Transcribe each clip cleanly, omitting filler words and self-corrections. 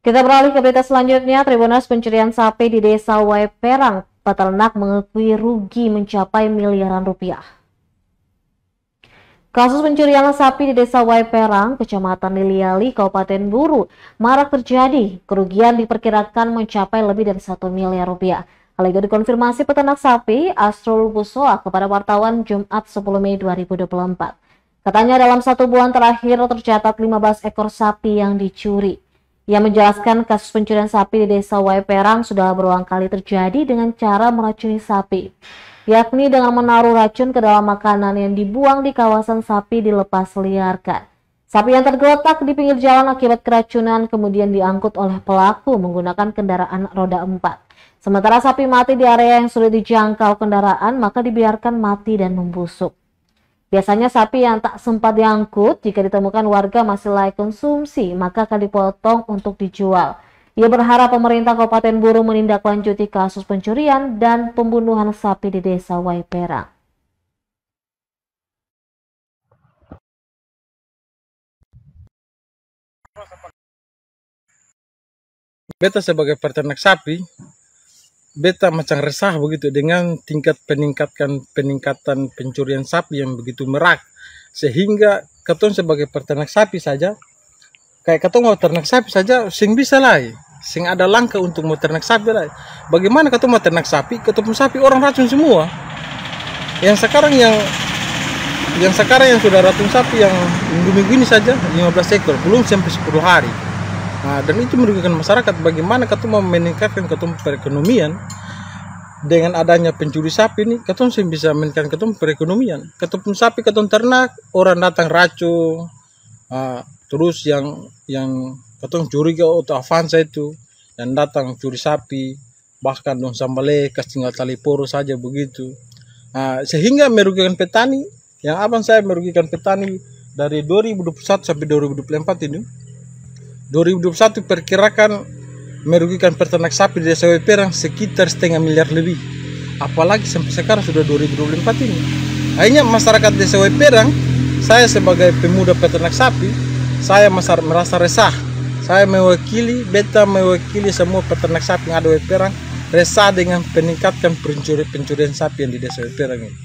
Kita beralih ke berita selanjutnya. Tribunas pencurian sapi di Desa Waiperang, peternak mengakui rugi mencapai miliaran rupiah. Kasus pencurian sapi di Desa Waiperang, Kecamatan Liliali, Kabupaten Buru, marak terjadi. Kerugian diperkirakan mencapai lebih dari 1 miliar rupiah. Hal itu dikonfirmasi peternak sapi Asrul Busoa kepada wartawan Jumat 10 Mei 2024. Katanya dalam satu bulan terakhir tercatat 15 ekor sapi yang dicuri. Ia menjelaskan kasus pencurian sapi di Desa Waiperang sudah berulang kali terjadi dengan cara meracuni sapi, yakni dengan menaruh racun ke dalam makanan yang dibuang di kawasan sapi dilepas liarkan. Sapi yang tergeletak di pinggir jalan akibat keracunan kemudian diangkut oleh pelaku menggunakan kendaraan roda 4. Sementara sapi mati di area yang sulit dijangkau kendaraan maka dibiarkan mati dan membusuk. Biasanya sapi yang tak sempat diangkut jika ditemukan warga masih layak konsumsi maka akan dipotong untuk dijual. Ia berharap pemerintah Kabupaten Buru menindaklanjuti kasus pencurian dan pembunuhan sapi di Desa Waiperang. Beta sebagai peternak sapi, beta macam resah begitu dengan tingkat peningkatan pencurian sapi yang begitu merak, sehingga ketong sebagai peternak sapi saja, kayak ketong mau ternak sapi saja, sing bisa lah, sing ada langkah untuk mau ternak sapi lah. Bagaimana ketong mau ternak sapi, ketemu sapi orang racun semua. Yang sekarang yang sudah racun sapi yang minggu-minggu ini saja 15 ekor, belum sampai 10 hari. Nah, dan itu merugikan masyarakat. Bagaimana ketong mau meningkatkan ketong perekonomian dengan adanya pencuri sapi ini, ketong bisa meningkatkan ketong perekonomian. Ketong sapi ketong ternak, orang datang racun, terus yang ketong curiga atau Avanza itu yang datang curi sapi, bahkan dong sambale tinggal tali poro saja begitu. Sehingga merugikan petani. Yang abang saya merugikan petani dari 2021 sampai 2024 ini. 2021 perkirakan merugikan peternak sapi di Desa Waiperang sekitar 0,5 miliar lebih. Apalagi sampai sekarang sudah 2024 ini. Akhirnya masyarakat Desa Waiperang, saya sebagai pemuda peternak sapi, saya merasa resah. Saya beta mewakili semua peternak sapi yang ada di Waiperang, resah dengan peningkatkan pencurian sapi yang di Desa Waiperang ini.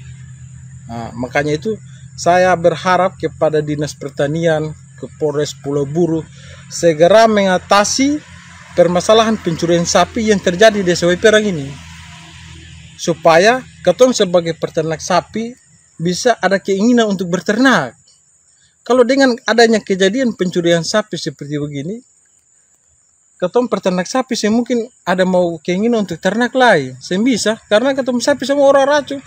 Makanya itu saya berharap kepada Dinas Pertanian, ke Polres Pulau Buru segera mengatasi permasalahan pencurian sapi yang terjadi di Desa Waiperang ini, supaya ketong sebagai peternak sapi bisa ada keinginan untuk berternak. Kalau dengan adanya kejadian pencurian sapi seperti begini, ketong peternak sapi saya mungkin ada mau keinginan untuk ternak lain, saya bisa, karena ketong sapi semua orang racun.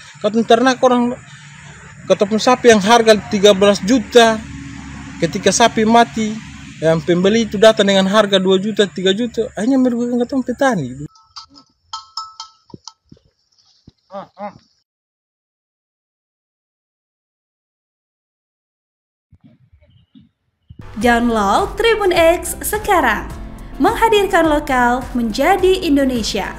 Ketong sapi yang harga 13 juta, ketika sapi mati, yang pembeli itu datang dengan harga 2 juta, 3 juta, hanya merugikan ketong petani. Download Tribun X sekarang, menghadirkan lokal menjadi Indonesia.